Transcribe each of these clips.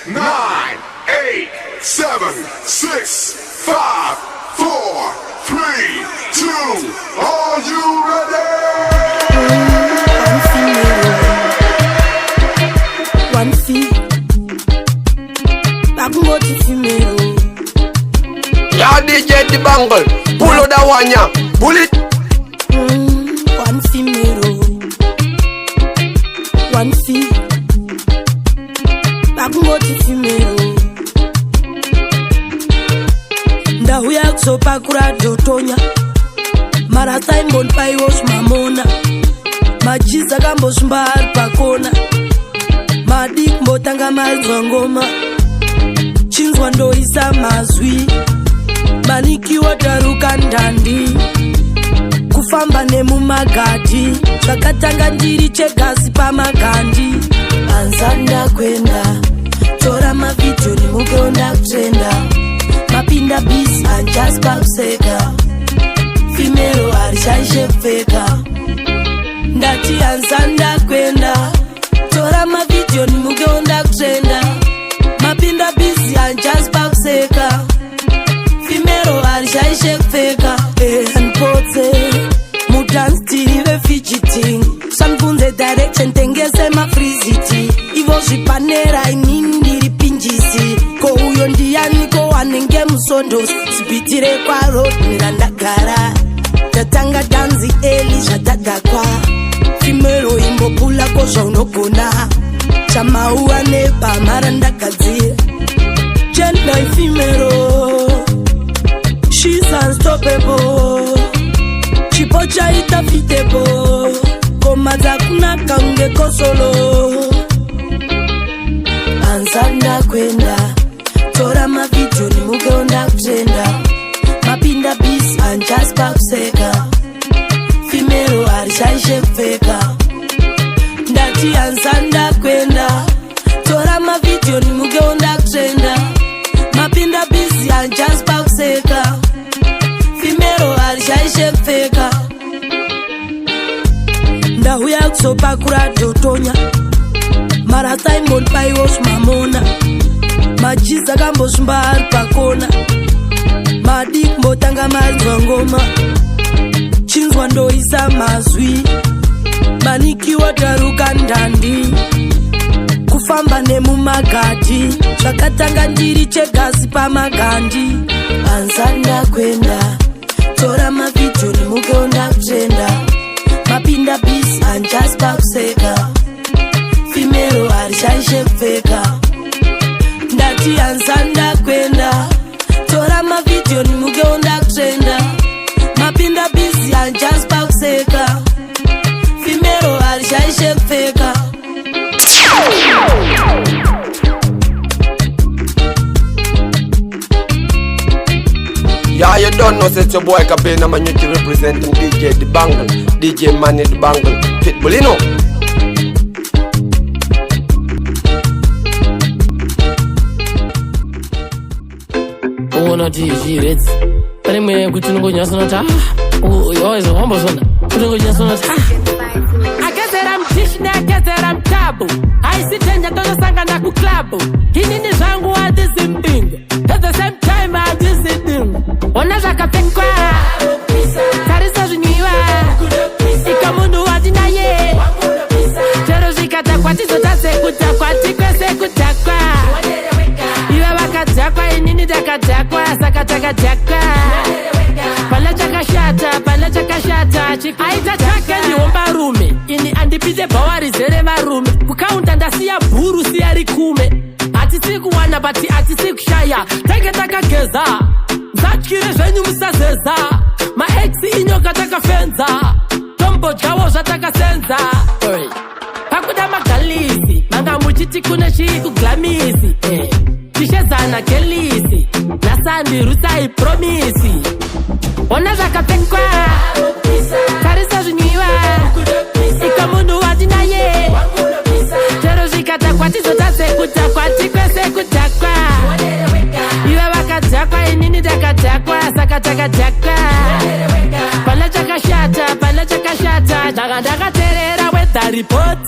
9, 8, 7, 6, 5, 4, 3, 2, are you ready? One fee, Bakumoti female. Yeah, DJ the bangle, pull out that one, yeah, pull it. One female, one fee, Bakumoti female. Ndahuya kusopa kura jotonya, mara time bon pai wash mamona, majiza gambo shmbar pakona, madik mbotanga mazwangoma, chinzwa ndo isa mazwi, maniki wataruka ndandi, kufamba nemu magadi, kakatanga njiri chegasi pa magandi. Anzanda kwenda, tora mavideo ni mugeonda kutrenda, mapinda bis anjas pakuseka, female arishaishe feka. Ndati anzanda kwenda, tora mavideo ni mugeonda kutrenda, mapinda bis anjas pakuseka, female arishaishe feka. Npote, mutansti ve fidgeting, sanfunze direction tengese mafriziti, ivo jipanera inindiri pinjisi, ko uyo ndiyani ko wanenge musondo, sipitire kwa road nirandagara, tatanga danzi eli jatagakwa, female imbo pula ko jaunokona, chama uane pa marandakazi, gender female, she's unstoppable, chipocha itafitebo, komaza kuna kange kosolo. Anzanda kwenda, tora mavideo ni mugeonda kutrenda, mapinda bis anjas pakuseka, female arishaishe feka. Ndati anzanda kwenda, tora mavideo ni mugeonda kutrenda, mapinda bis anjas pakuseka, female arishaishe feka. Ndahuya kusopa kura jotonya, mara time bon pai wash mamona, majiza gambo shmbar pakona, madik mbotanga mazwangoma, chinzwa ndo isa mazwi, maniki wataruka ndandi, kufamba nemu magadi, kakatanga njiri chegasi pa magandi. Anzanda kwenda, tora mavideo ni mugeonda kutrenda, mapinda bis anjas pakuseka, female arishaishe feka. Ndati anzanda kwenda, tora mavideo ni mugeonda kutrenda, mapinda bis anjas pakuseka, female arishaishe feka. Yeah, you don't know, it's your boy Kabena Manuti representing DJ the bangle, DJ Manny the bangle, Pitbull, you know. Ona tishirets, pare mwe kutungo nyasona ta, yo is hombo sona, kutungo nyasona ta. I guess that I'm tishne, I guess that I'm tabu. I sit and don't sanga na ku club. Hini ni zangu wa disimbingo. At the same time I disimbingo. Ona zaka penkwa, karisa zuniwa, ikamundu wadina ye. Chero zikata kwa tizo tase kutakwa, tikwe se kutakwa. Iwe wakatakwa, inini dakatakwa, sakatakatakwa. Pala chaka shata, aita chaka ni omba rume. Ini andipide bawari zere marume. Kukaunta ndasiya buru siya rikume. Atisiku wana bati atisiku shaya. Teke taka keza, zachkire zenyu misazeza. Ma exi inyo kataka fenza, tombo jawo zataka senza. Pakuda magalisi, manga mujiti kuna shiku glamisi. Tishezana kelisi, nasandi rusa ipromisi. Ona zaka penkwa, karisa zuniwa, ikamundu wadina ye. Chero zikata kwa tizo tase kutakwa, tikwe se kutakwa. Iwe wakatakwa, inini dakatakwa, sakatakatakwa. Pala chaka shata, daga terera with the report.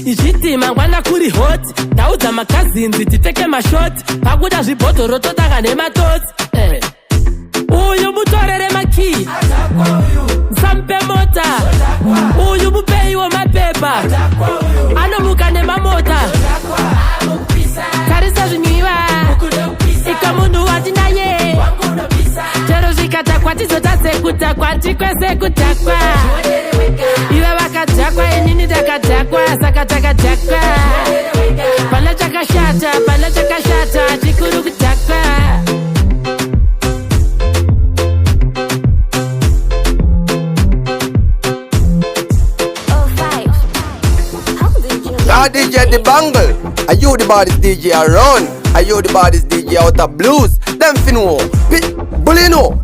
Ijiti kuti mangwana kuri hot ndaudza makazinzi titeke mashoti pakuda zvibhodhoro totanga nematotsi uyu mutorere makii sampe mota uyu mupei wemapepa anomuka nemamota tarisa zvinwiwa ika munhu wati naye chero zvikatakwa tizotatsekutakwa tikwese kutakwa ive vakadhakwa inini takadhakwa saka takadhakwa pana chakashata chikuru kudhakwa. DJ the Bangle, are you the baddest DJ around? Are you the baddest DJ out of blues? Them finno, Pitbullino.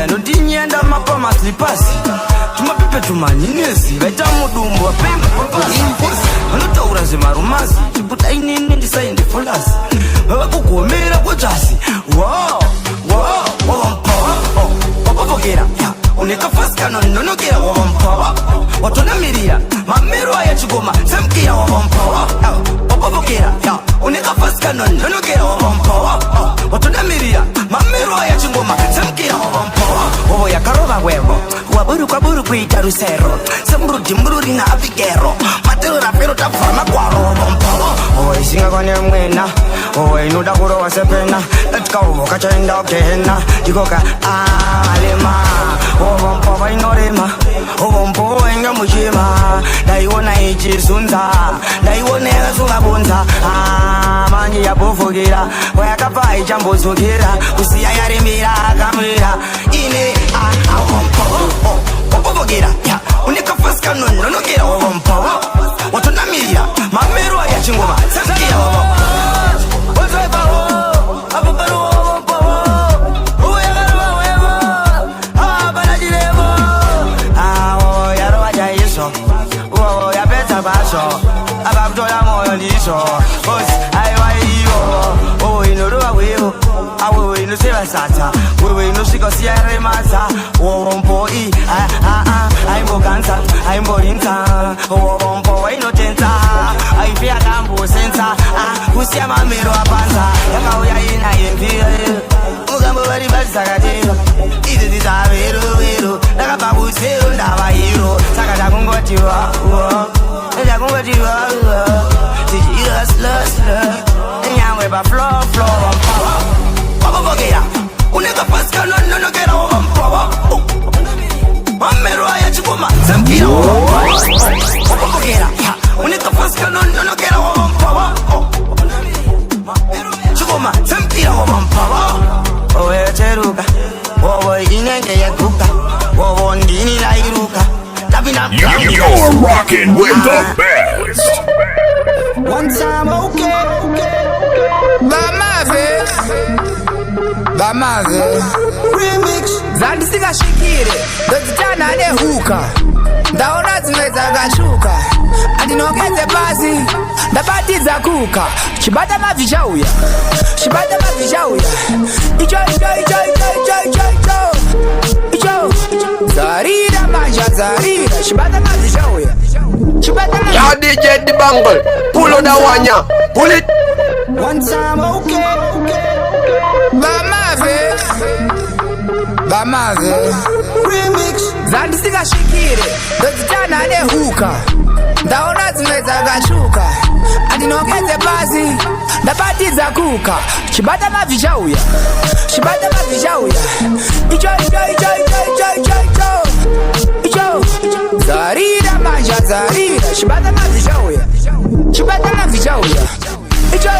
Nodinyenda mapama slipasi tumapepe tumaninezi vaita mudumbu wapemba vanotaura zvemarumasi chikuta inini ndisainde folasi vavakugomera kodzasi wavamupava unekafasikano nonokera wavampava watonamirira mamero aya chigoma semkiya wavampava wapavokera unekafasikano nonokera wavampava watonamirira mamero aya chigoma semkiya wavampava ovo yakarova wevo waburukaburu kuita rusero semburudimbururi na avigero matero rapero tabvara magwaro wavampava ovo isingakwane mwena ovo inoda kurova sepena datika ovo kachaenda gehena dikoka alema ovompova inorema ovompova inga muchima ndaiona ichizunza ndaiona yakasungabunza manje yabovokera wayakabva ichambozokera kusiya yarimira akamira ine wabovokera unekafasikano nonokera ovompova watonamirira mamero ayachingoma semkiya abakutola moyo ndiso bosi aiwaiyo inorova wevo awewe inosevasata wewe inosvika siyaremaza wovomboi aimboganza aimborinza wovombova inotenza aife yakambosenza kusiya mamero apanza yakauya inaimvira ukambovaribazisakateva idzi dzitaverovero ndakabvabusero ndavahiro saka takungotiwa nyangwe bafloflo wabovokera unekafasikano nonokera wavampava mamero aya chikoma semkira wabovokera unekafasikano nonokera wavampava chikoma semkira wavampava owecheruka wovo inenge yeguka wovo ndini lairuka. You're rocking with the best. One time, okay. Bamave remix zandisika shikire ndodzitana nehuka ndaona dzimwe dzakashuka andinongedze pasi ndabatidza kuka chibata mabvi chauya icho zarira manja zarira chibata mabvi chauya Ya DJ the Bangle, pull on that one, ya. Pull it. One time, okay. Bamave remix zandisika shikire ndodzitana nehuka ndaona dzimwe dzakashuka andinongedze pasi ndabatidza kuka chibata mabvi chauya icho zarira manja zarira chibata mabvi chauya icho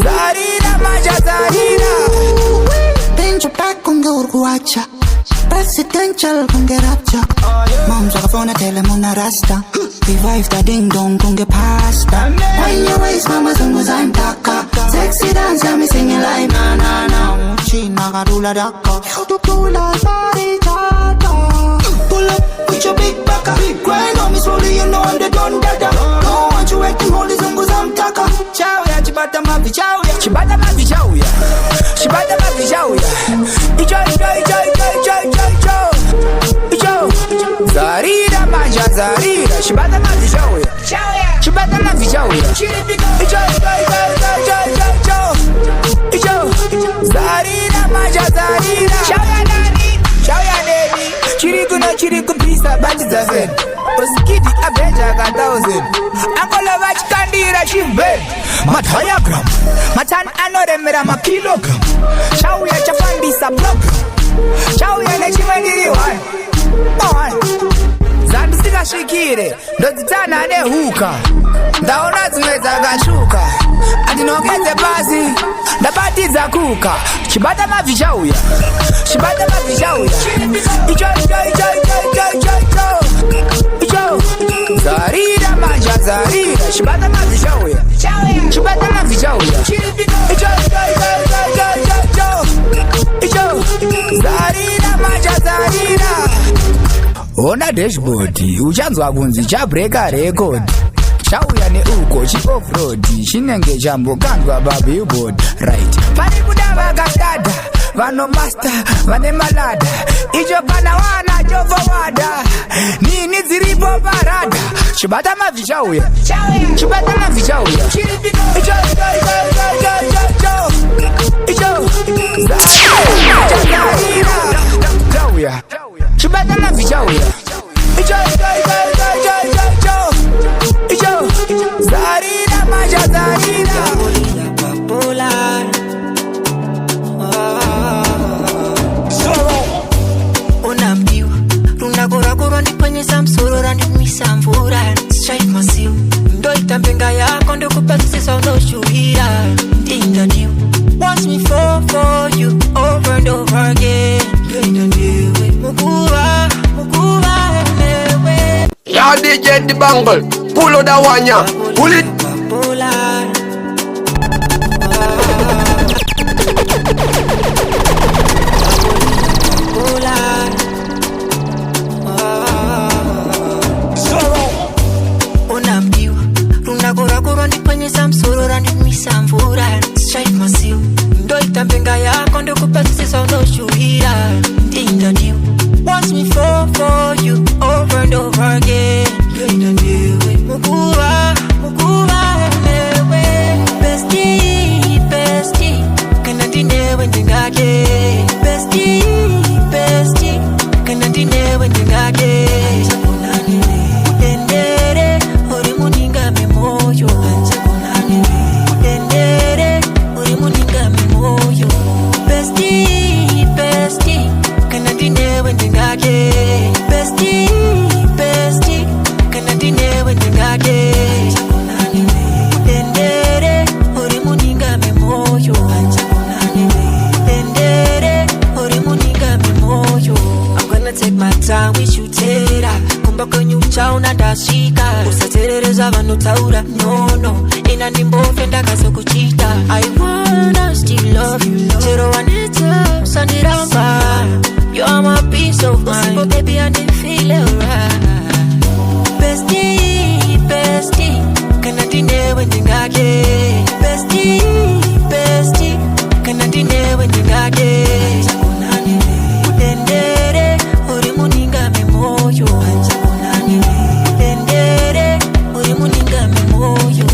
zarira manja zarira Benjo back kunge urguacha Presidential kunge rapcha Moms wakafona tele muna rasta Revive the ding dong kunge pasta. When your waist mama zunguza ntaka. Sexy dance ya me singing like na na na. China garula daka. Tu pula body tata. Pull up with your big baka. Grind on me slowly, you know I'm the don dada. Don't want you acting holy zunguza mtaka. Chow ya chibata mavi chow ya. Chibata mavi chow ya. Chibata mavi chow ya. Icho. Zarira manja zarira. Chibata mavi chow ya. Chibata mavi chow ya. Icho. Zarira manja zarira. Chow ya neni. Chiriku pisa bati zazen. Osikidi abeja ka 1000. Angola vachikandira chimbe. Ma diagram. Matan anoremera ma kilogram. Chow ya chafandisa program. Chow ya nechimendiri wai. Zandisika shikire. Ndozitana ne huka. Ndaona zimeza gashuka. Andinokeze basi. Ndabatiza kuka. Chibata mavi chow ya. Chibata mavi chow ya. Icho. Zarira manja zarira. Chibata mavi chow ya. Chibata mavi chow ya. Icho. Zarira manja zarira. Ona dashboard, uchanzwa kunzi chabreaka record. Chauya neuko chi-off-road, chinenge chambokandwa pa-billboard. Right, pani kudava kakada, vano master, vane malada. Icho kana wana chovowada, nini dziripo parada. Chibata mavi chauya, chibata mavi chauya. Icho. Chauya, chibata mavi chauya. Icho. Zarira manja zarira. Popular. Unambiwa runakora ndikwenye samsoro randimisa mvura. Strike masiu ndo itambenga yako ndokupasisa unoshuhira. Ndinganiwa watch me fall for you over and over again. Ndinganiwe mukuwa enewe. Yeah, DJ the bangle. Pull out that one, yeah. Pull it. Unambiwa runakora ndikwenye samsoro randimisa mvura. Strike masiu ndo itambenga yako ndokupasisa unoshuhira. Ndinganiwa watch me fall for you over and over again. Mukuwa enewe. Bestie kana ndinewe ndingake. Bestie kana ndinewe ndingake. Udendere uri muninga memoyo. Udendere uri muninga memoyo. Bestie kana ndinewe ndingake. Bestie kana ndinewe ndingake. Udendere uri muninga memoyo. Udendere uri muninga memoyo. I'm gonna take my time with you tera. Kumba kwenye uchauna ndashika. Usaterereza vanotaura no. Ina nimbofe ndakazo kuchita. I wanna still love you. Chero waneta sandiramba. You are my peace of mind. But baby I didn't feel alright. Bestie kana ndinewe ndingake. Bestie kana ndinewe ndingake. Udendere uri muninga memoyo. Udendere uri muninga memoyo.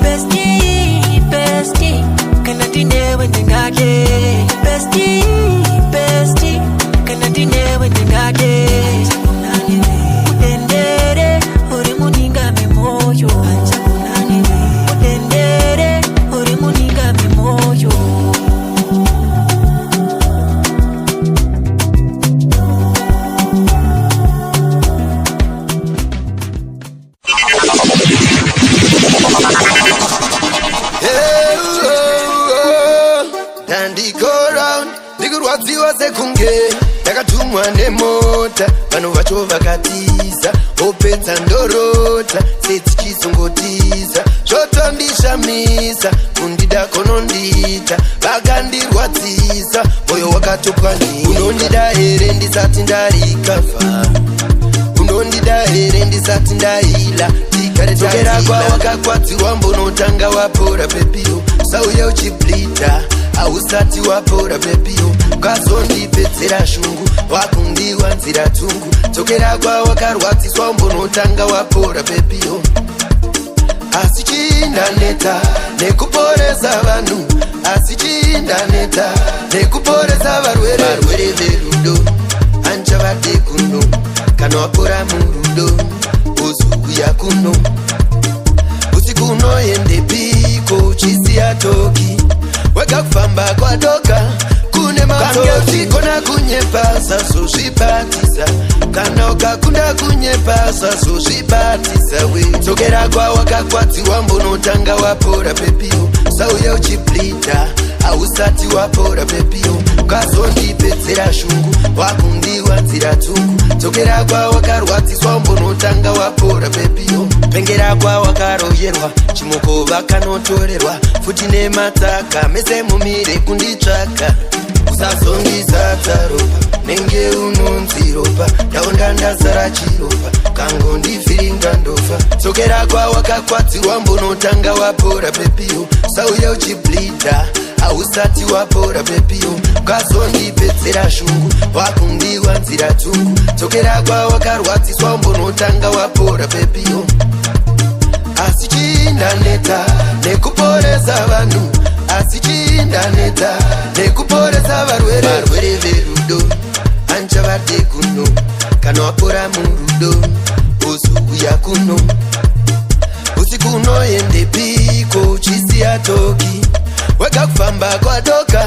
Bestie kana ndinewe ndingake. Bestie kana ndinewe ndingake. Udendere uri muninga memoyo. Udendere uri muninga memoyo. Dandy go round, nigga wadziwa sekunge. ndakatumwa nemota vanhu vacho vakatiza opedza ndorota sedzichisongotiza zvotondishamisa kundida konondita vakandirwadzisa moyo wakatopwanyika unondida here ndisati ndarikavha unondida here ndisati ndaila tokera kwawakakwadzirwa mbonotanga wapora pepio sauya uchiblita hausati wapora pepio ukazondipedzera shungu wakundiwanzira tungu tokera kwawakarwadziswa mbonotanga wapora pepio asi chindaneta nekuporesa vanhu asi chindaneta nekuporesa varwere verudo anchavade kuno kana wapora murudo uzukuya kuno usiku unoende piko uchisiya toki wega kufamba kwadoka kune makangeuzikona kunyepasa zozvibatisa kana ukakunda kunyepasa zozvibatisa we tokera kwawakakwadziwa mbonotanga wapora pepio sauya uchiblita hausati wapora pepio ukazondipedzera shungu wakundiwanzira tungu tokera kwawakarwadziswa mbonotanga wapora pepio pengera kwawakaroyerwa chimukova kanotorerwa futi nematsaka mese mumire kunditsvaka usazondizadza ropa nenge unonzi ropa ndaunda ndazara chiropa kangondivhiringa ndofa tokera kwawakakwadzirwa mbonotanga wapora pepio sauya uchiblida hausati wapora pepio ukazondipedzera shungu wakundiwanzira tungu tokera kwawakakwadziswa mbonotanga wapora pepio asi chindaneta nekuporesa vanhu asi chindaneta nekuporesa varwere verudo anchavade kuno kana wapora murudo uzukuya kuno usiku unoende piko uchisiya toki wega kufamba kwadoka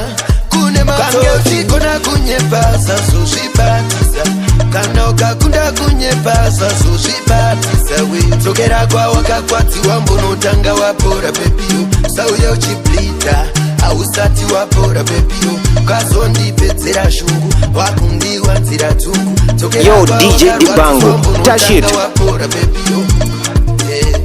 kune makangeuzikona kunyepasa zozvibatisa kana ukakunda kunyepasa zozvibatisa we tokera kwawakakwadziwa mbonotanga wapora pepio sauya uchiblita hausati wapora pepio ukazondipedzera shungu wakundiwanzira tungu Yo DJ Dibango, touch it. Wapora pepio yeah.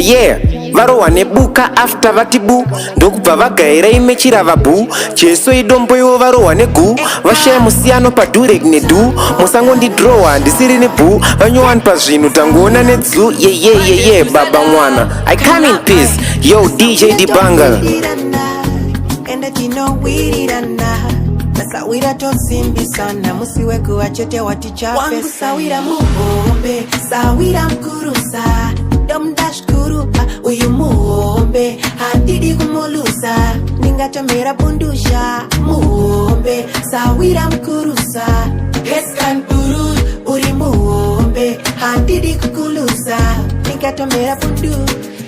Yeah, varohwane buka after vatibu ndokubva vagaira imechira vabu jesu idombo ivo varohwane gu vashaya musiyano padurek nedu musangondidrowa ndisiri nebhu vanyowani pazvinhu tangoona nedzu yeye baba mwana I come in peace. Yo DJ Dibanga Sawira tosimbisana musiwe kuwachete watichape wangu sawira muombe sawira mkurusa domdash kurupa uyu muombe handidi kumulusa ningatomera bundusha muombe sawira mkurusa eskan puru uri muombe handidi kukulusa ningatomera bundu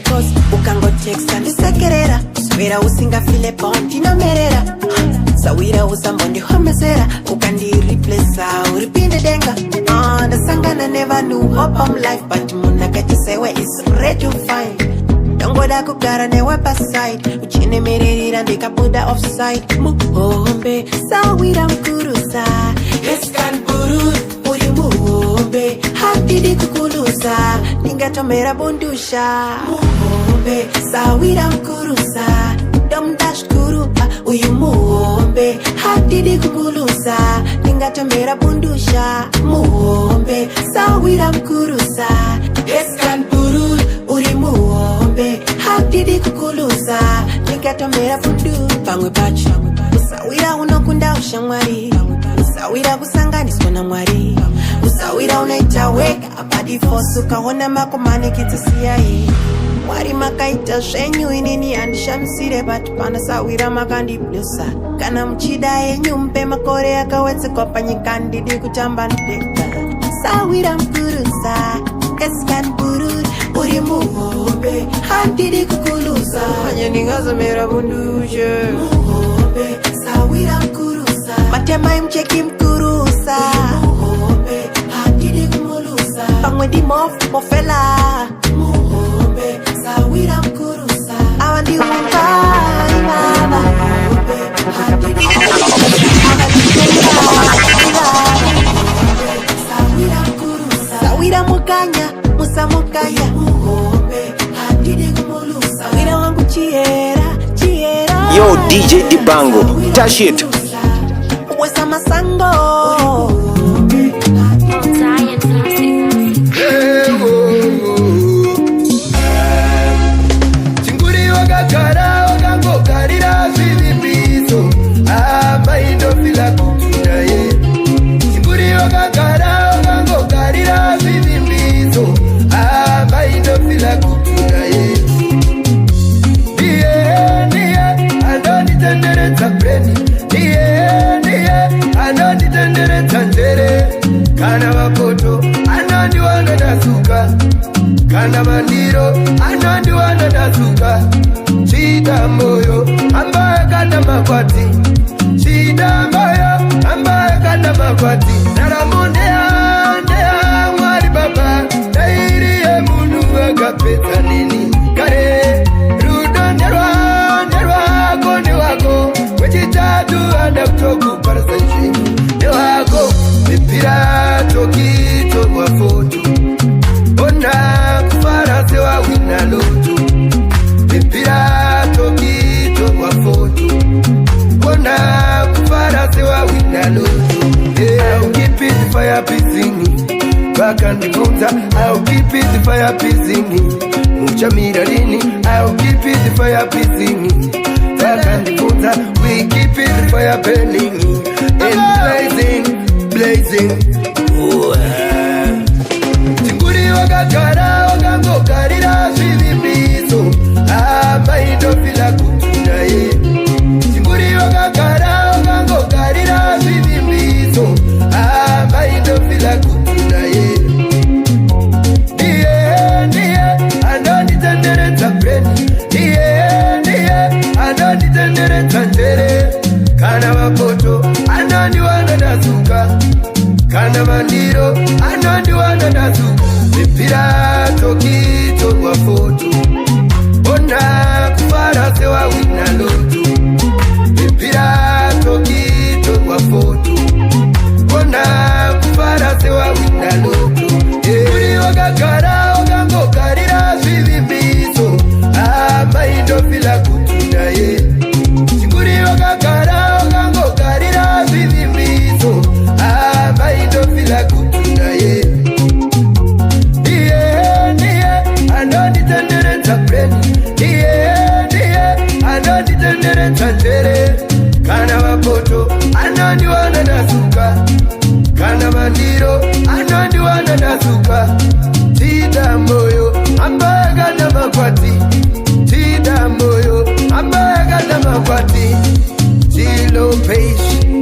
cause ukangoteksa ndisekerera sawira usingafile pontinomerera sawira usambondihomesera ukandireplacea uripinde denga ndasangana nevanhu hope on life but munakatisewe is ready to find dongoda kugara newe paside uchinemererira ndikabuda offside muhombe sawira mkurusa eskan buru uri muhombe handidi kukulusa ningatomera bundusha muhombe sawira mkurusa domdash kurupa uyu muombe handidi kukulusa ningatomera bundusha muombe sawira mkurusa eskan puru uri muombe handidi kukulusa ningatomera bundu pamwe pacho usawira unokunda ushamwari usawira kusanganiswa na mwari usawira unaita wega badi force ukaona makomane kitusiyai mwari makaita zvenyu inini handishamisire but pana sawira makandiblusa kana muchida yenyu mpe makore akawetsekwa panyika ndidi kutamba ndega sawira mkurusa eskan burur uri muhobe handidi kukulusa hanya ningaza mera bunduje muhobe sawira mkurusa matema imcheki mkurusa muhobe handidi kumulusa pangwe di mofela muhobe sawira mkurusa awandi umpai baba muhobe handidi sawira mukanya musa mukanya muhobe handidi kumulusa sawira wangu chiera Yo DJ Dibango, touch it. Wesa masango Chinguri wakakara wakango karira zvivimbiso amaindo fila kutunda ye Chinguri wakakara wakango karira zvivimbiso amaindo fila kutunda ye Anonitenderedza breni anonitenderedza njere kana mapoto anondiwana ndasuka kana mandiro anondiwana ndasuka chida moyo ambaye kana makwati chida moyo ambaye kana makwati naramondeya mwari baba dairiye munhu akapedza nini kare rudo nderwako newako wechitatu anda kutokuparisa zvinhu newako mipira tokitorwa foto ona kufara sewawina loto mipira tokitorwa foto ona kufara sewawina loto I'll keep it fire pissing vakandibvunza I'll keep it fire pissing muchamira rini I'll keep it fire pissing vakandibvunza we keep it fire burning and blazing Chinguri wakagara wakangogarira zvivimbiso amaindofila kutunda ye Chinguri wakagara wakangogarira zvivimbiso amaindofila kutunda ye Ndiye anonditenderedza breni Ndiye anonditenderedza njere kana mapoto anondiwana ndasuka kana mandiro anondiwana ndasuka mipira tokitorwa foto ona kufara sewawina loto mipira tokitorwa foto ona kufara sewawina loto Uri wakagara wakangogarira zvivimbiso amaindofila kutunda ye Chinguri wakagara wakangogarira zvivimbiso amaindofila kutunda ye Ndiye anonditenderedza breni Ndiye anonditenderedza njere kana mapoto anondiwana ndasuka kana mandiro anondiwana ndasuka chida moyo ambaye kana makwati chida moyo ambaye kana makwati chilo page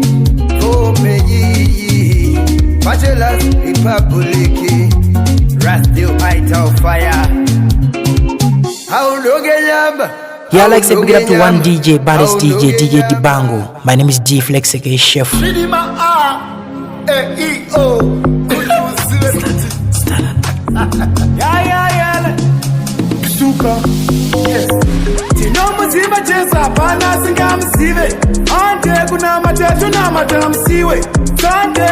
omeyi Bachelors Republic Radio Ital Fire How long a Yeah, like say big up to one DJ, baddest DJ Dibango. My name is G Flex, aka Chef. Tinomuziva Jesu hapana asingamuzive ande kuna matatu na matamsiwe sande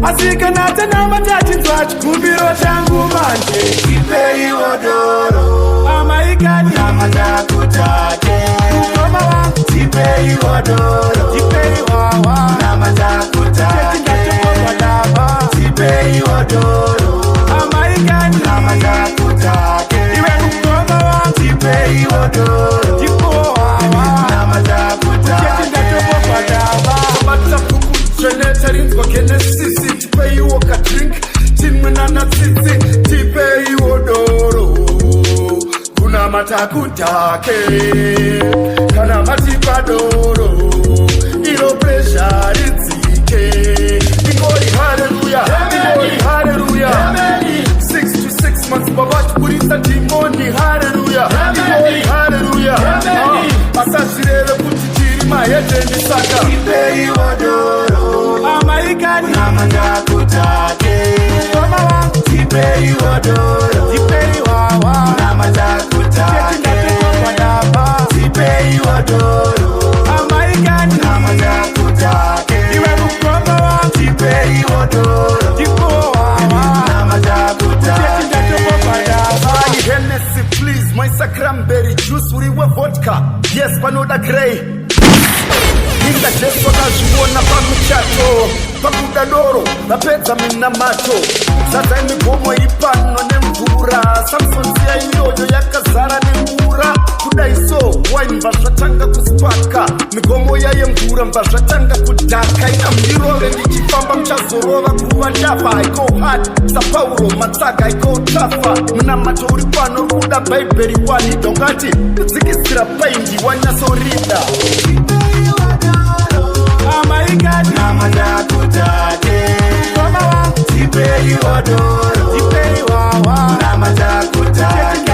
asikanata na matachinzwa chikumbiro changu manje tipeiwo doro amaikani na matakutate mama wangu tipeiwo doro tipeiwawa na matakutate tipeiwo doro amaikani na matakutate iwe mama wangu tipeiwo doro tipeiwawa na matakutate Genetarinzwa genesisi tipeiwo kadrink timwenana tsitsi tipeiwo doro kuna matakutake kana matipadoro iro presha ridzike ingori haleluya ingori haleluya kurisa timoni haleluya Imori haleluya Asashirele kuti chirima yetendi saka Tipei wadoro Amaikani Namanda kutake Koma wangu Tipei wadoro Tipei wawa Namanda kutake Tipei wadoro Amaikani Namanda kutake Iwe mukoma wangu Tipei wadoro Tipo wawa Namanda kutake Hennessy please, my cranberry juice uriwe vodka. Yes, panoda grey. Ninga jesu akaziona pamuchato pakudadoro napedza mina macho sasa imigomo ipano nemvura Samson siya iyoyo yakazara nemvura kudaiso wine mbazvatanga kusipaka migomo yaye mvura mbazvatanga kudhaka ina mndirove ndichifamba mchazorova kuva ndafa I go hard sapauro matsaga I go tafa muna macho uri pano rukuda baibheri wani dongati dzikisira paindi wanyasorida Amaikani Namanda kutake Koma wangu Tipei wadoro Tipei wawa Namanda kutake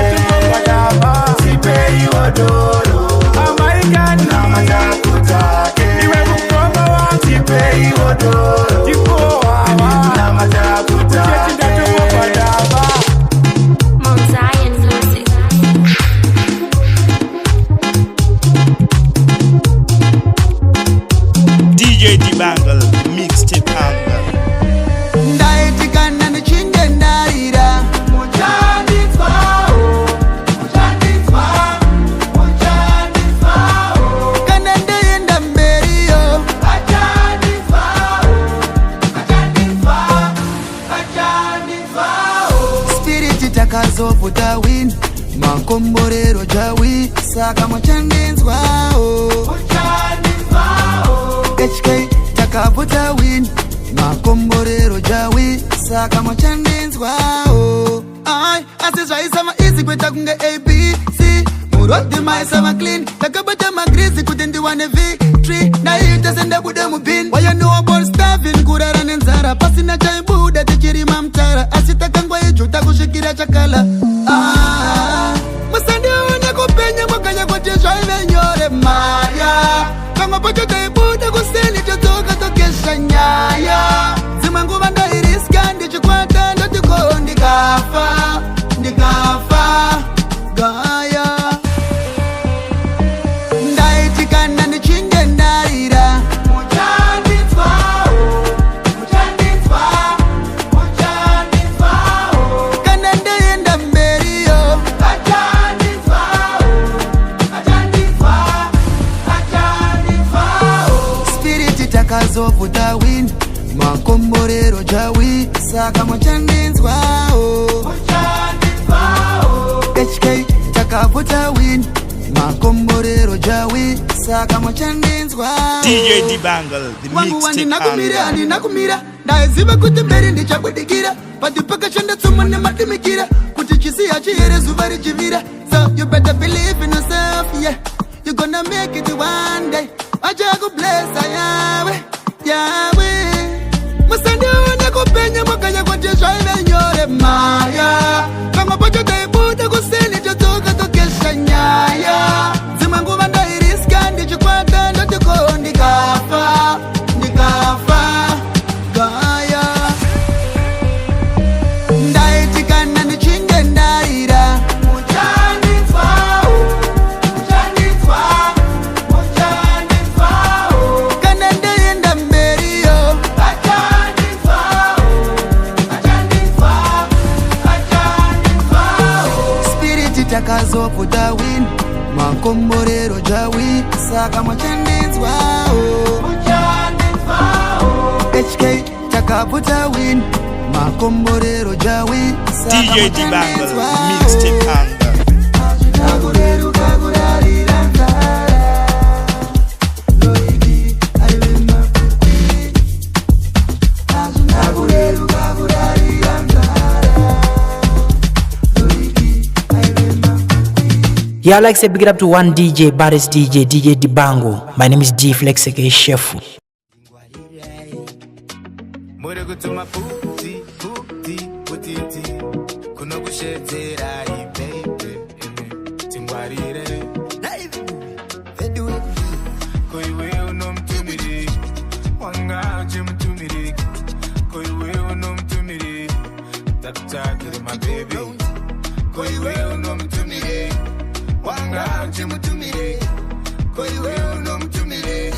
Tipei wadoro Amaikani Namanda kutake Iwe mukoma wangu Tipei wadoro Tipo wawa Namanda kutake Mount Zion Music. DJ D'bangle, mixtape anger. Ndaitikana nichinge ndaira kana ndaenda mberiyo spiriti takazovuta win makomborero jawi saka muchandinzwawo HK takavuta win makomborero jawi saka muchandinzwawo ai asi zvaisama izi kweta kunge ABC murodhi maisama clean takabata magrisi kuti ndiwane victory naita sendabude mubin wayanowa starving kurara nenzara pasina chaibuda tichirima mtara asi takangwa ijuta kusvikira chakala musandione kupenya mwakanya kuti zvaive nyore maya kamwe pacho taibuda kuseni todzoka tokesha nyaya dzimwe nguva ndairiska ndichikwata ndotiko ndikafa gaya ndaitikana ndichinge ndaira kana ndaenda mberiyo spiriti takazovuta win makomborero jawi saka muchandinzwawo HK takavuta win makomborero jawi saka muchandinzwawo DJ D'bangle, the mixtape anger. handinakumira ndaiziva kuti mberi ndichakudikira pati pakashanda tsomo nemadimikira kuti chisiya chihere zuva richivira so you better believe in yourself yeah you gonna make it one day achakublessa yawe musandione kupenya mwakanya kuti zvaive nyore maya kamwe pacho taibuda kuseni todzoka tokesha nyaya dzimwe nguva ndairiska ndichikwata ndotiko ndikafa gaya ndaitikana ndichinge ndaira kana ndaenda mberiyo spiriti takazovuta win makomborero jawi saka muchandinzwawo HK takavuta win makomborero jawi saka DJ D'bangle, mixtape anger. Yeah, I'd like to say big it up to one DJ, baddest DJ D'bangle. My name is D Flex aka Chef. kuno kushedzera baby tingwarire koiwe unomtumiri wanga uchimutumiri koiwe unomtumiri takutakire mabebi koiwe unomtumiri wanga uchimutumiri koiwe unomtumiri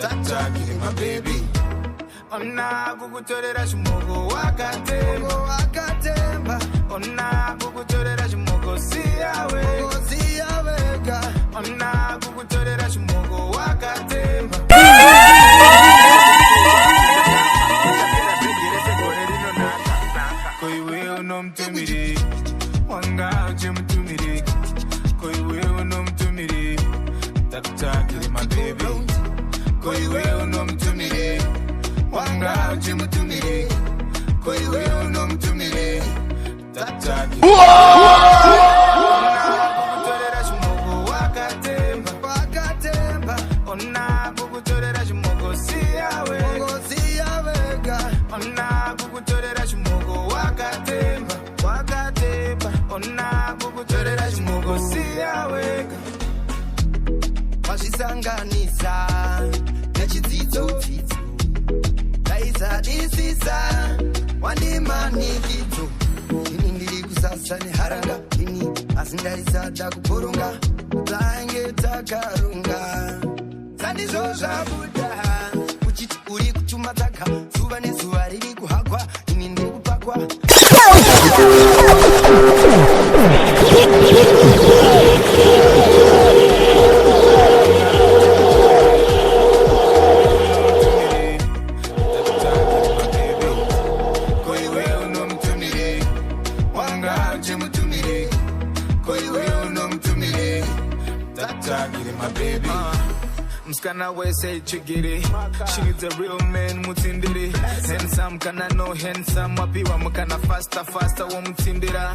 takutakire mabebi ona kukutorera chimoko wakatemba ona kukutorera chimoko siyaweka ona kukutorera chimoko wakatemba koiwe unomtumiri wanga uchimutumiri koiwe unomtumiri takutakire mabebi koiwe unomtumiri wanga uchimutumiri koiwe unomtumiri takutakire kukutorera chimoko wakatemba ona kukutorera chimoko siyaweka ona kukutorera chimoko wakatemba ona kukutorera chimoko siyaweka wazvisanganisa nechidzidzo taisadisisa wandimanikidzo ini ndiri kusasa neharanga ini asi ndaisada kuporonga tainge takarunga sandizvo zvabuda uchiti uri kutumataka zuva nezuva riri kuhagwa ini ndiri kupakwa Mskana we say chigiri she needs a real man mutindiri handsome kana no handsome wapiwa mukana faster wa mutindira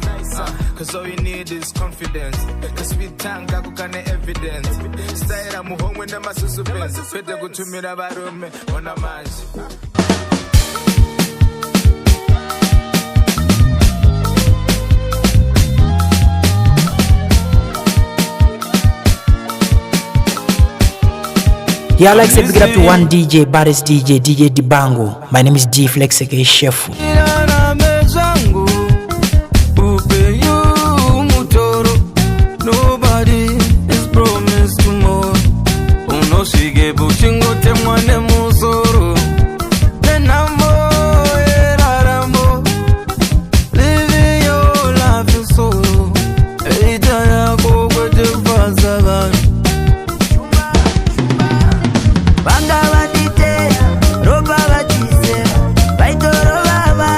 cause all you need is confidence cause we tanga kukane evidence style muhomwe na masusupense pete kutumira barume ona manje Yeah, like say big up to one DJ, baddest DJ Dibango. My name is D Flex aka Chef. Nobody is promised tomorrow. Unoshige buchingo temwane musoro. Denamo eraramo. Living your life in sorrow. Eita yako kwete fazaga. Banga batite, roba batise. Baitoro baba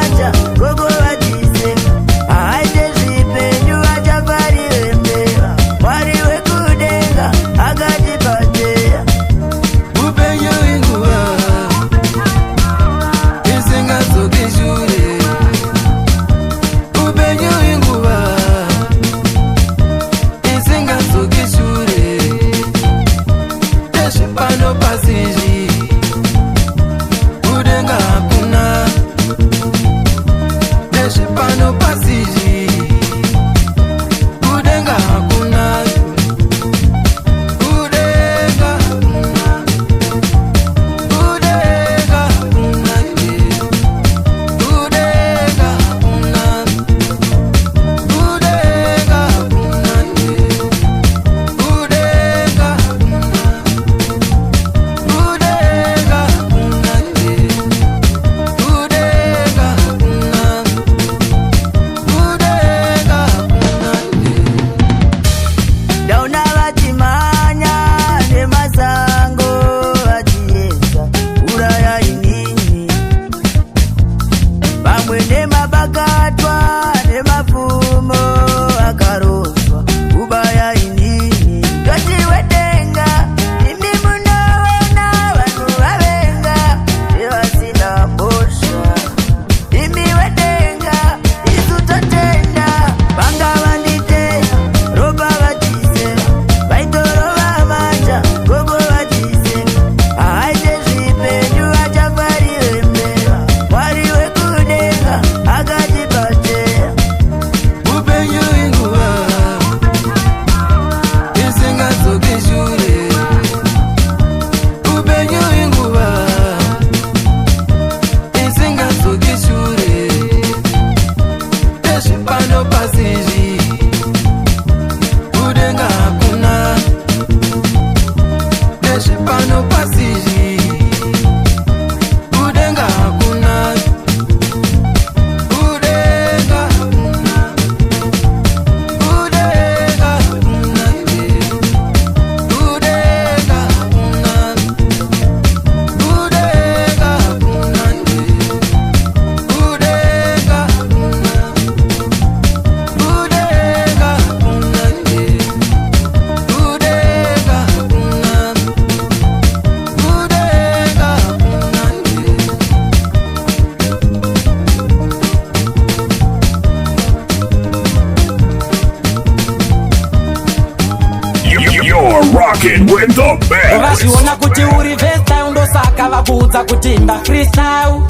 rocking with the best. Vaziona kuti uri vesta undosaka vakuudza kutimba freestyle.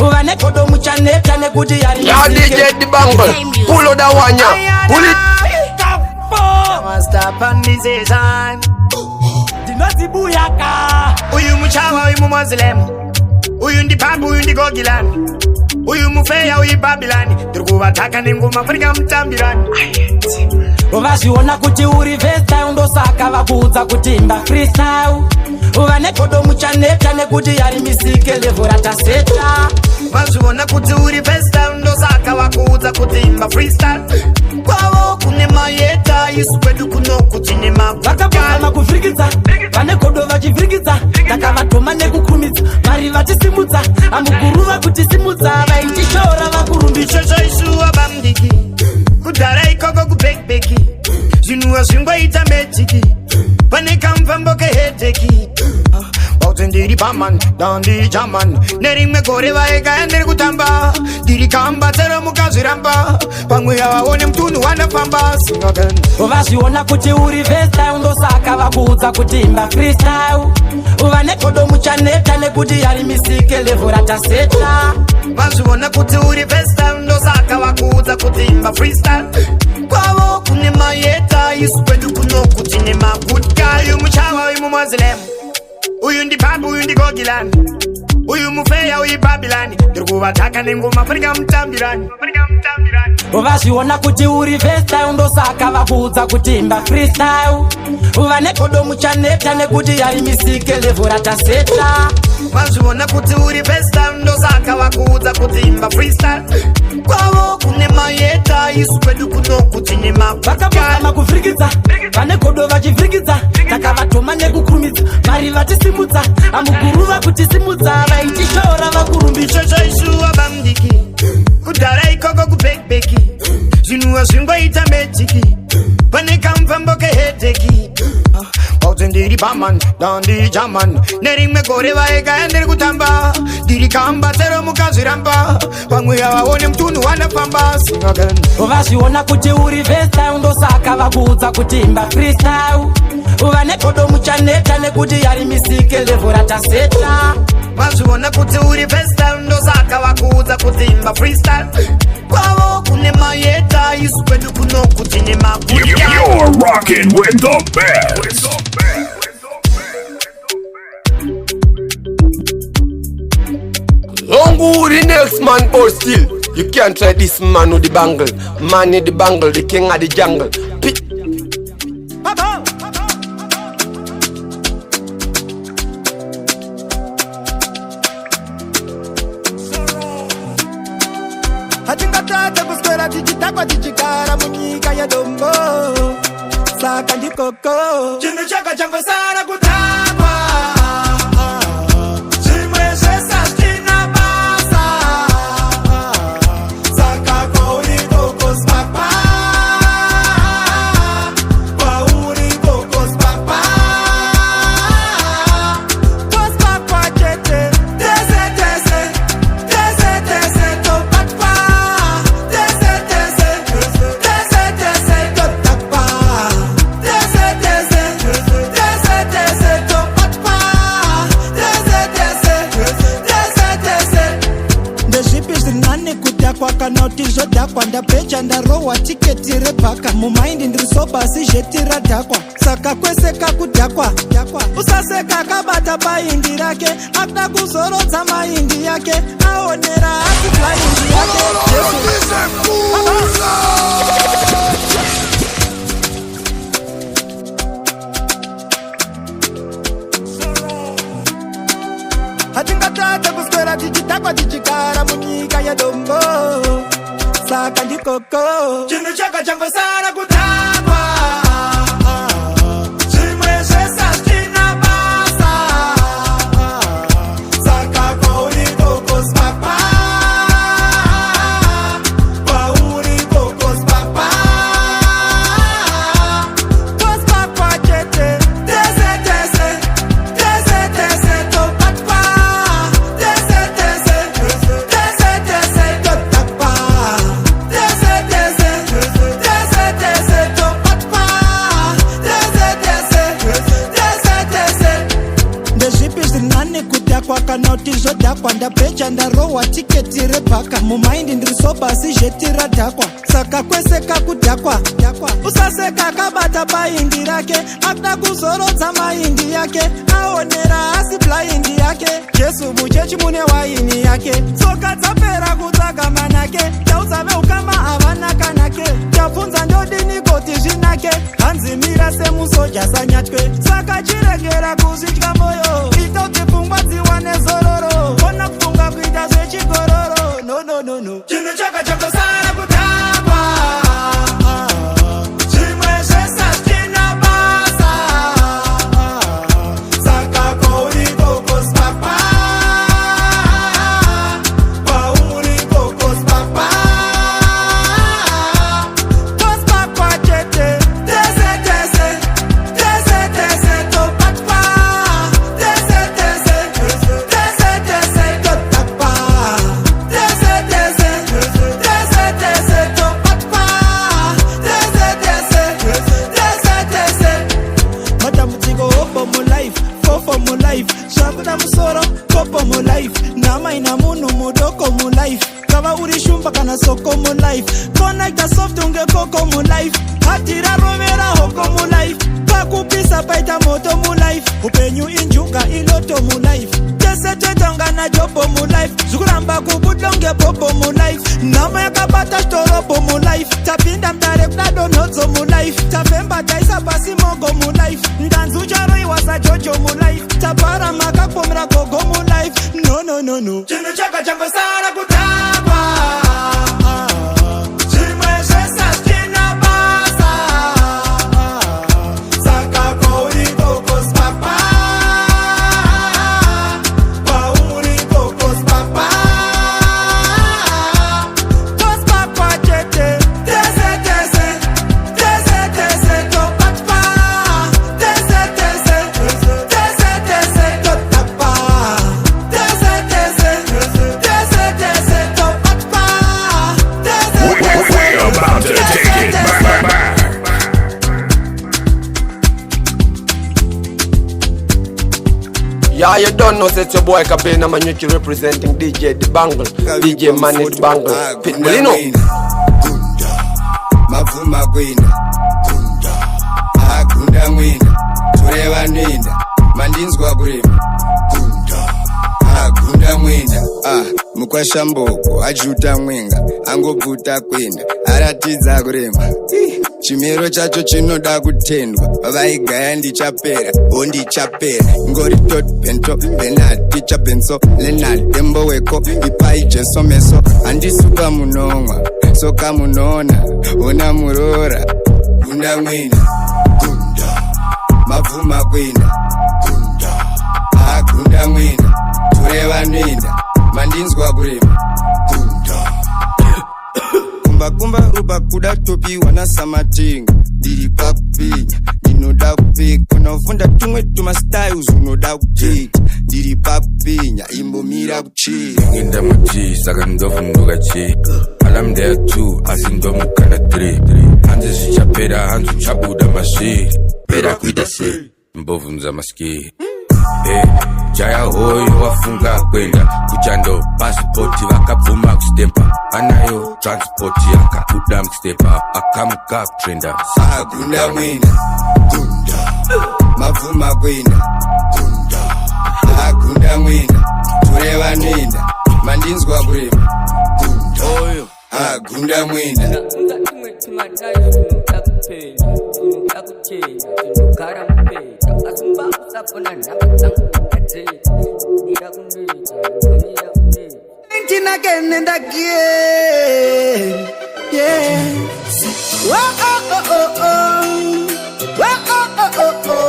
Uva nekodo muchaneta nekuti yari ya DJ D'bangle. Pull out that one ya. Pull it. Stop on this season. Dinoti buyaka. Uyu muchawa uyu Muslim. Uyu ndi babu uyu ndi Gogilan. Uyu mufeya uyu Babylon. Turikuvataka ningoma Afrika mtambirani. Vaziona kuti uri vesta undosaka vakuudza kutimba freestyle. Uva nekodo muchaneta nekuti yari misike level rataseta. Vaziona kuti uri vesta undosaka vakuudza kutimba freestyle. Kwavo kune mayeta isu kwedu kuno kuchine mabuka. Vakapama kufrikidza vanekodo vachivrikidza. Takavatoma nekukumidza mari vachisimudza. Amuguruva kutisimudza vaitishora vakurumbidza. Ichocho isu abamdiki kudhara ikoko kubekbeki. Zvinhu zvingwaita mejiki pane kamvambo kehedheki. Bauti ndiri paman dandi jaman nerimwe gore vaeka ndiri kutamba ndiri kamba tsero mukazviramba pamwe yavaone mutunhu wanafamba singagan. Vaziona kuti uri vesta undosaka vakuudza kutimba freestyle. Uva nekodo muchaneta nekuti yari misike level rataseta. Vaziona kuti uri vesta undosaka vakuudza kutimba freestyle. Kwavo kune mayeta isu kwedu kuno kuchine magutka. Uyu muchawa uyu Muslim. Uyu ndi babu uyu ndi Gogilan. Uyu mufeya uyu Babylon. Turikuvataka ningoma Afrika mtambirani. Vaziona kuti uri vesta undosaka vakuudza kutimba freestyle. Uva nekodo muchaneta nekuti yari misike level rataseta. Vaziona kuti uri vesta undosaka vakuudza kutimba freestyle. Kwavo kune mayeta isu kwedu kuno kuchine mabuka. Vakapama kufrikidza vanekodo vachivrikidza. Takavatoma nekukumidza mari vachisimudza. Amuguruva kutisimudza vaitishora vakurumbidza. Ichocho isu abamdiki kudhara ikoko kubekbeki. Zvinhu zvingwaita mejiki pane kamvambo kehedheki. Bauti ndiri paman dandi jaman nerimwe gore vaeka ndiri kutamba ndiri kamba tsero mukazviramba pamwe yavaone mutunhu wanafamba singagan. Vaziona kuti uri vesta undosaka vakuudza kutimba freestyle. Uva nekodo muchaneta nekuti yari misike level rataseta. Vaziona kuti uri vesta undosaka vakuudza kutimba freestyle. Kwavo kune mayeta isu kwedu kuno kuchine mabuka. You're rocking with the best. Longuri next man or still. You can't try this man with the bangle. Man with the bangle, the king of the jungle. Hatingatata kuswera tichitakwa tichigara munyika yedombo. Saka ndikoko chinhu changa changosara kutakwa. Zvimwe zvese hazvina basa. Saka kwauri koko spapa. Kwauri koko spapa. Kospapa chete. Tese tese. Tese tese topatwa. Tese tese. Tese tese totapa. Tese tese. Tese tese topatwa. Tese tese. Tese tese. Ndezvipi zvinani kudhakwa kana kuti zvodhakwa ndabheja ndarohwa tiketi rebhaka mumaindi ndiri sobasi zveti radhakwa saka kwese kakudhakwa usaseka akabata paindi rake akuda kuzorodza maindi yake aonera asi paindi yake hatingatata kuswera tichidhakwa tichigara munyika yedombo saka ndikoko chinhu changa changosara kutakwa. Zvimwe zvese hazvina basa. Saka kwauri koko spapa. Kwauri koko spapa. Kospapa chete. Tese tese. Tese tese topatwa. Tese tese. Tese tese totapa. Tese tese. Tese tese topatwa. ndakwa ndapecha ndarowa tiketi rebhaka mumaindi ndirisoba sizhetira dhakwa saka kwese kakudhakwa usaseka kabata paindi rake akuda kuzorodza maindi yake aonera asi blaindi yake jesu muchechi mune waini yake tsoka dzapera kudzaga manake taudzabe ukama havana kanake tabvunza ndodini koti zvinake hanzimira semusoja sanyatwe saka chiregera kuzvitya moyo itoti pfungwa dziwane zororo kona kufunga kuita zvechigororo no chinhu chaka chakosara kutamba zvimwe zvese zvichina basa saka kwauri kokospapa kwauri kokospapa kospapa chete tese topatpa tese totapa tese topatpa tese matambudziko hopo mulife fofo mulife zvakuda musoro kopo mulife nama ina munhu mudoko mulife kava uri shumba kana soko mulife konakta soft unge koko mulife hatira rovera hoko mulife pakupisa paita moto mulife upenyu injuga iloto mulife tese tetangana jobo mulife zvikuramba kubudlonge bobo mulife nama yakabata storobo mulife tapinda mdare kuda donhodzo mulife tafemba taisa pasi mogo mulife ndanzu charoiwa sajojo mulife tapara makapomera gogo mulife no chinhu chaka changosara kutamba zvimwe zvese zvichina basa saka kwauri kokospapa kwauri kokospapa kospapa chete tese topatpa tese totapa tese topatpa We're about to take it back. Yeah, you don't know it's your boy Kapena Manyuchi representing DJ Dibangle, DJ Manit Bangle, Pitbullino. Mavuma kwenda akunda mwina tureva nwenda mandinzwa kurema akunda mwenda mukwashamboko ajuta mwenga angobvuta kwenda aratidza kurema chimiro chacho chinoda kutendwa vaigaya ndichapera ondichapera ngori tot pento benard ticha benso lenard dembo weko ipai jeso meso andisuka munomwa soka munona ona murora kunda mwina mavuma kwenda akunda mwina tureva nwenda mandinzwa kurema kumbakumba ruba kuda topiwa na samatinga ndiri pakupinya ndinoda kupika unovunda tumwe tumastyles unoda kuchita ndiri pakupinya imbomira kuchira ngenda muchi saka ndovunduka chika alamdeya 2 asi ndomukana 3 hanzi zvichapera hanzi uchabuda masviri pera kuita sei mbovunza maskiri jaya hoyo wafunga kwenda kuchando pasipoti vakabvuma kustempa anayo transpoti akabuda mukstepa akamuka kutrenda akunda mwina mavuma kwenda akunda mwina tureva nwenda mandinzwa kurema oyo agunda mwina again and again, yeah. Whoa, oh, oh, oh, oh. Whoa, oh, oh, oh, oh.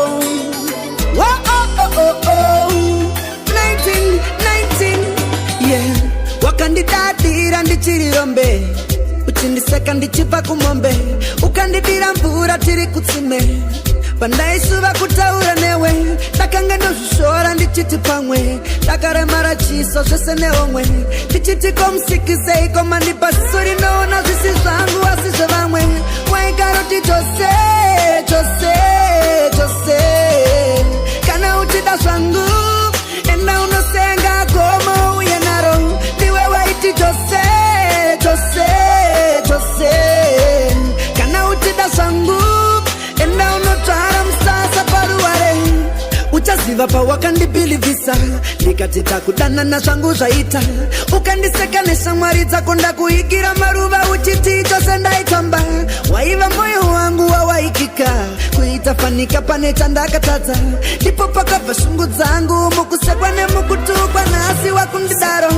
Whoa, oh, oh, oh, oh. 19, yeah. Wakandidadira ndichirirombe uchindiseka ndichipa kumombe ukandidira mvura tiri kutsime pandaisuva kutaura newe ndakanga ndozvishora ndichiti pamwe ndakaremara chiso zvese neomwe ndichiti komusikisei komandipa ziso rinoona zvisi zvangu asi zvevamwe waikaroti chose chose chose kana uchida zvangu enda unosenga gomo uya papa wakandibilivisa ndikatita kudana na zvangu zvaita ukandisekanesa mwari dzako ndakuigira maruva uchiti chose ndaitamba waiva moyo wangu wawaikika kuita fanika pane chandakatadza ndipo pakabva shungu dzangu mukusekwa nemukutukwa nasi wakundidaro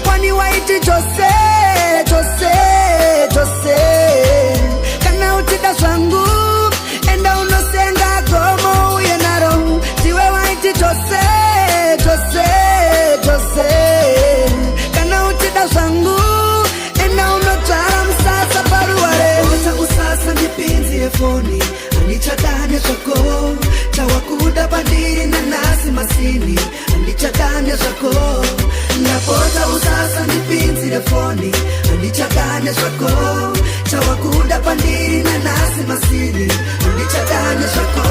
wani waiti chose chose chose kana utida zvangu enda unosenga gomo uye naro ndiwe waiti chose chose chose kana utida zvangu enda unotsvara musasa paruware ota usasa ndipinzi yefoni andichadane zvako tawakuda pandiri nanasi masini andichadane zvako ndapota usasa ndipinzi yefoni andichadane zvako tawakuda pandiri nanasi masini andichadane zvako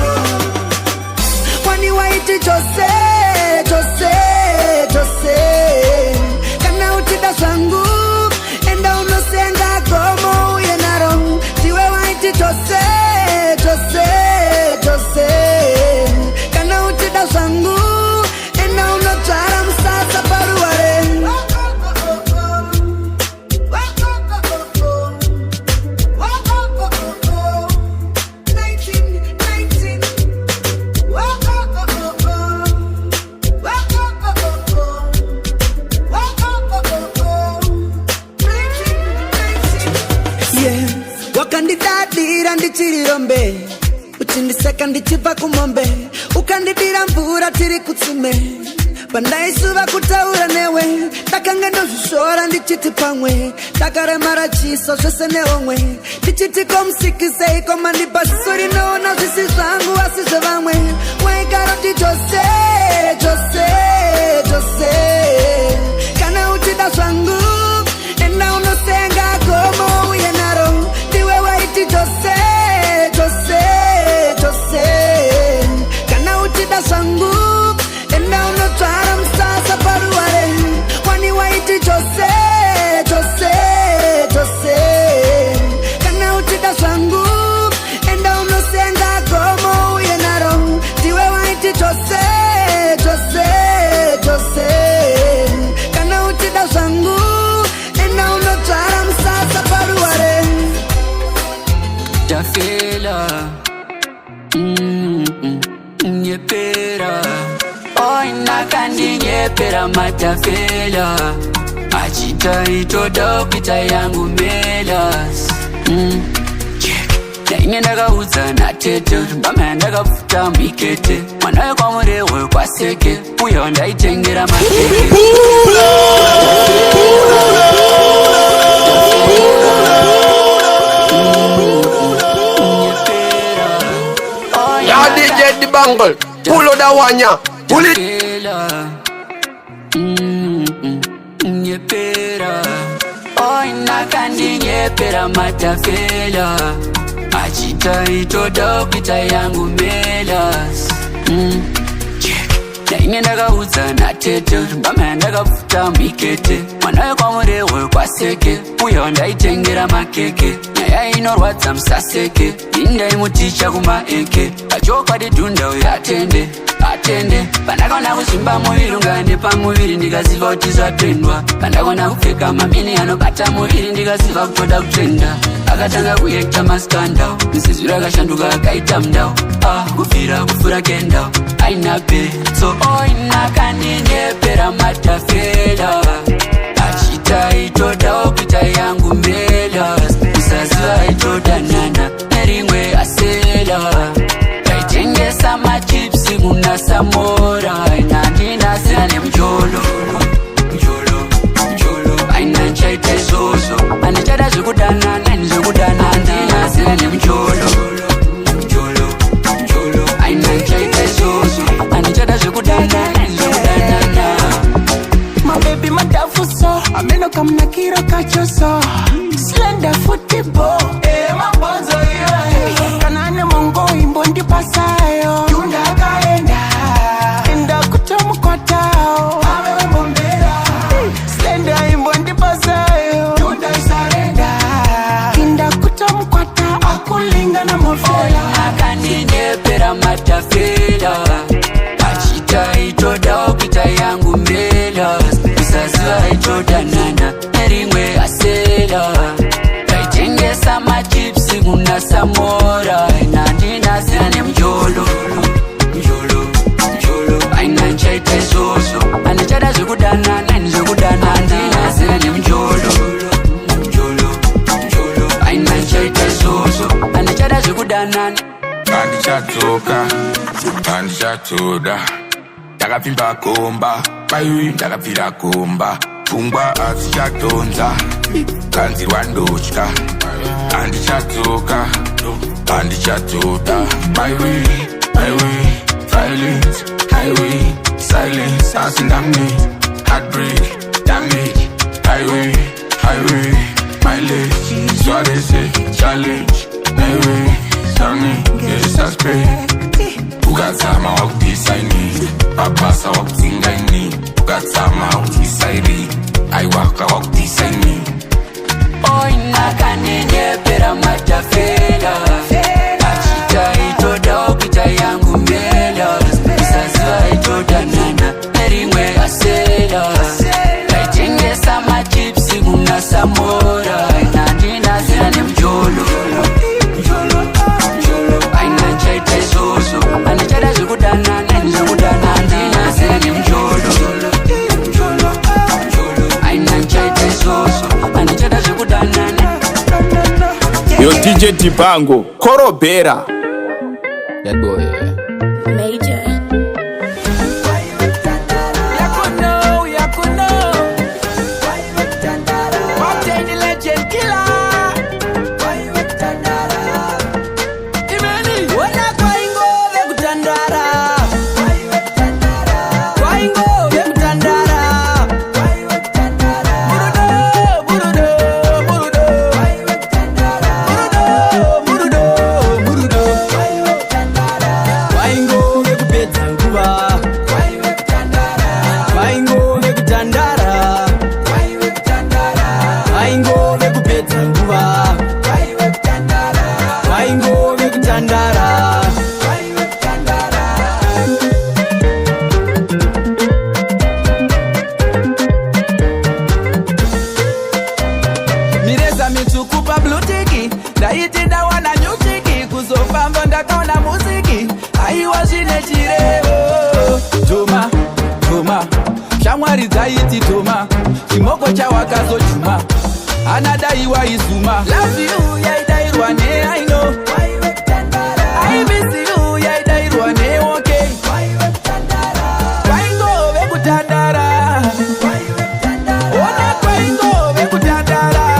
wani waiti chose chose chose kana utida zvangu enda unosenga gomo uye naro ndiwe waiti chose chose chose kana utida zvangu enda unotsvara musasa paruware wakandidadira ndichirirombe uchindiseka ndichibva kumombe ukandidira mvura tiri kutsime pandaisuva kutaura newe ndakanga ndozvishora ndichiti pamwe ndakaremara chiso zvese neomwe ndichiti komusikisei komandipa ziso rinoona zvisi zvangu asi zvevamwe waikaroti chose chose chose kana uchida zvangu enda unosenga gomo uye naro ndiwe waiti chose chose chose kana uchida zvangu enda unotsvara musasa paruware wani waiti chose chose chose kana uchida zvangu enda unosenga gomo uye naro ndiwe waiti chose chose chose kana uchida zvangu enda unotsvara musasa paruware tafela nyepera oinakandinyeppera matafela achitaitoda kuita yangu melas daine ndakaudza natete mbama yandakapfuta mikete mwana wekwamurewe kwaseke uyo ndaitengera makeke Ya DJ D'bangle, pull out that one ya, pull it. Nyepera, oinakandinyeppera matafela achitaitoda kuita yangu melas daine ndakaudza natete mbama yandakapfuta mikete mwana wekwamurewe kwaseke uyo ndaitengera makeke nyaya inorwadza musaseke indaimuticha kumaeke achokwadi dhunda uyo atende atende pandakaona kuzvimba muviri ungande pamuviri ndikaziva kuti zvatendwa pandakaona kupfeka mamini anobata muviri ndikaziva kutoda kutenda akatanga kuyekta maskandau misizvi rakashanduka akaita mundau kubvira kufura kendau ainape so oinakandinyeppera matafela achitaitoda kuita yangu melas usaziva itodanana nerimwe asela taitengesa machipsi muna samora inandinasina nemjolo mjolo mjolo aina nchaita izvozvo andichada zvekudanana ndizvekudana andinasina nemjolo mjolo mjolo aina nchaita izvozvo andichada zvekudanana ndizvekudanana mabebi madafuso amenokamnakiro kachoso slender football mabonzo iyo kanane mongo imbo ndipasayo tundakaenda enda kutomukwatao amewembombera slender imbo ndipasayo tundaisarenda enda kutomukwata akulingana mofela akandinyeppera matafela achita kusaziva itodanana nerimwe asela taitengesa machipsi kuna samora inandinasira nemjolo aina nchaita izvozvo andichada zvekudanana ndizvekudana andinasira nemjolo aina nchaita izvozvo andichada zvekudanana Andichatsoka, andichatsoda Ndakapfimba komba, paiwi ndakapfira komba Pfungwa adzichatonza, kanzirwa ndotya Andichatsoka, andichatsoda Paiwi, violence, highway, silence Asindamni, heartbreak, damage Highway, mileage So they say, challenge, highway Sunny, yes, I spray Ukazama wakudisaini Papasa wakutingaini Ukazama wakudisaini Aiwaka wakudisaini Oinakanene pera matafela Achita itoda wakita yangu mbela Isaziwa itoda nana Nerimwe asela Kaitengesa machipsi kuna samora Inandina zira nemjolo Andichada zvekudanana ndizvekudana andinasira nemjolo aina nchaita izvozvo andichada zvekudanana Yo DJ Dibango Korobera That boy Major. Shamwari zaiti toma Chimoko cha wakazo chuma Anadaiwa izuma Love you yaidairwane I know I miss you yaidairwane okay Kwaingo vekutandara Ona kwaingo vekutandara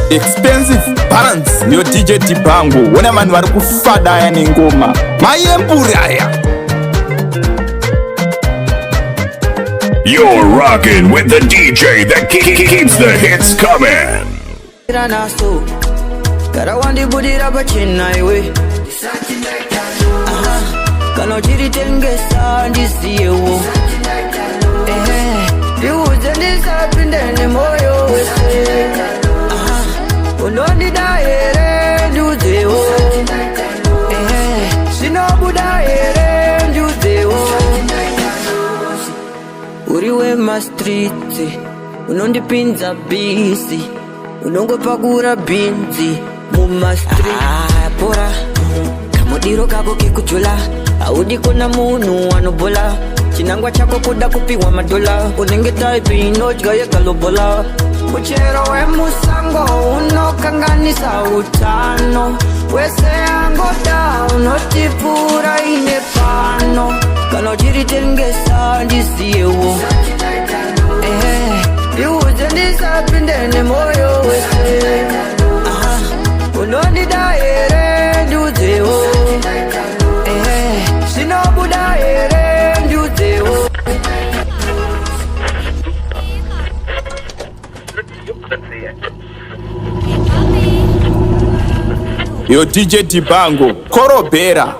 Expensive balance Yo DJ Dibango Wona manu vari kufada aya nengoma Mayemburi aya You're rocking with the DJ that keeps the hits coming. Karawandibudira pachena iwe kana uchiri tengesa ndisiyewo nemoyo wese unondida here nduzewo sinobuda here nduzewo uriwe mastriti unondipinza bisi unongopakura binzi mumastriti pora kamudiro kako kikujula audi kuna munu wanobola chinangwa chako kuda kupiwa madola unenge type inodya yekalobola muchero wemusango unokanganisa utano wese angoda unotipura ine pano kana uchiritengesa ndisiyewo iuze ndisapinde nemoyo wese unondida here nduzewo sinobuda here nduzewo Yo DJ Dibango, korobera.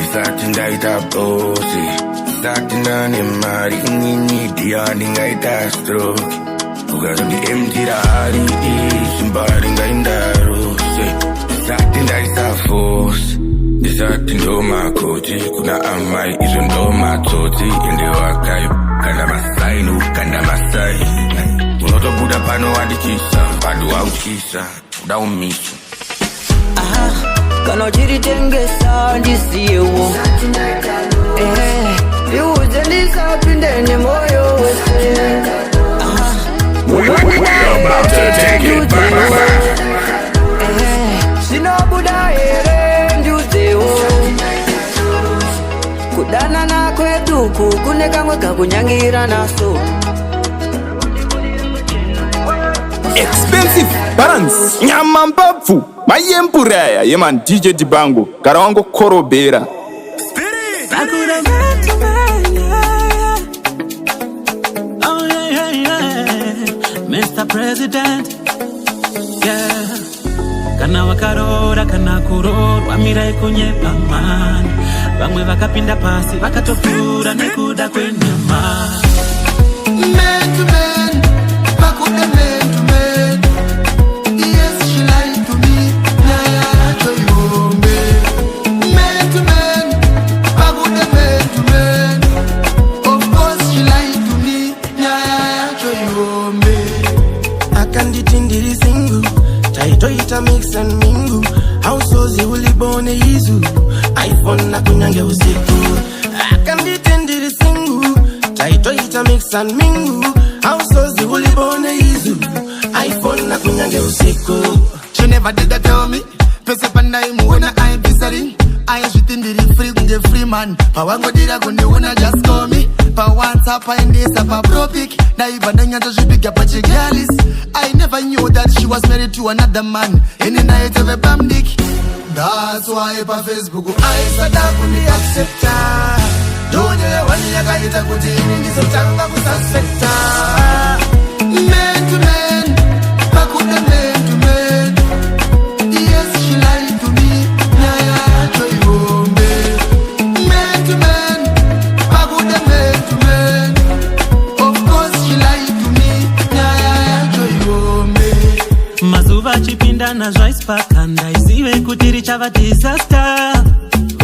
Isati ndaita bosi, isati ndane mari, inini diani ngaita stroke. Ugazo di emtira hari, simbari ngainda rose. Isati ndaita force, isati ndo makoti, kuna amai izo ndo matoti. Inde wakayo, kanda masainu, kanda masai. Unoto buda pano wadikisa, padu waukisa. Daumisha kana uchiritengesa ndisiyewo iuze ndisapinde nemoyo wese sinobuda here nduzewo kudanana kweduku kune kamwe kakunyangira naso Expensive balance nyama mbavu mayempuraya yeman DJ Dibango gara wangu korobera Mr. President, yeah. Kana wakarora kana kurorwa mirai kunyepa man. Vamwe vakapinda pasi vakatopura nekuda kwenyama. Man to man, bakuda man to man. Yes, she lied to me. Naya to you, man to man, bakuda man to man. Of course she lied to me. Naya to you, akanditindiri singu taitoita mix and mingu hausozi ulibone izu iPhone na kunyange usiku akanditindiri singu taitoita mix and mingu hausozi ulibone izu iPhone na kunyange usiku. She never did that tell me. Pese panda imu wena I bisari. I shitindiri free kunge free man. Pa wango dira kunde wena just call me. Pa WhatsApp pa endesa pa propic. Na ibanda nyata shipiga pa chigalis. I never knew that she was married to another man. Any night of a bam dick. That's why pa Facebook I sada kundi accepta. Donye wani yaka ita kuti ini sotanga kususpecta. Man to man, bakuda man to man. Yes, she lied to me. Naya to you, man to man, bakuda man to man. Of course she lied to me. Naya to you, mazuva chipinda na zvaispaka ndaisive kuti richava disaster.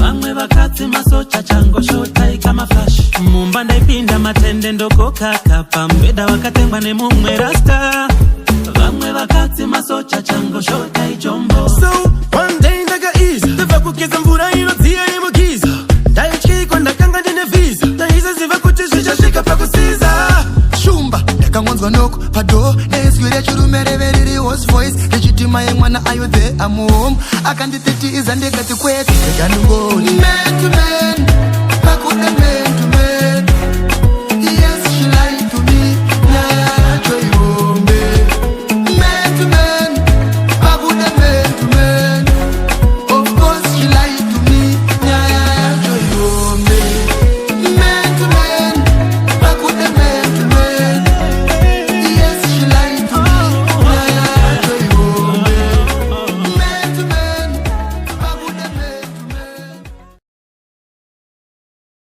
Vamwe vakatsi masocha chango shota ikama flash. Mumba ndaipinda matende ndokokaka pambeda wakatengwa nemumwe rasta. Vamwe vakatsi masocha chango shota ichombo. So one day ndakaiza ndabva kugeza mvura inodziya yemugiza. Ndaityiko ndakanga ndine visa. Ndaisaziva kuti zvichasvika pakusiza. Shumba ndakangonzwa noko pado nezwi rechirume reveriri host voice rechitima yemwana ayo the I'm home akanditetiza ndekati kwete ndikandingoni man to man bakuda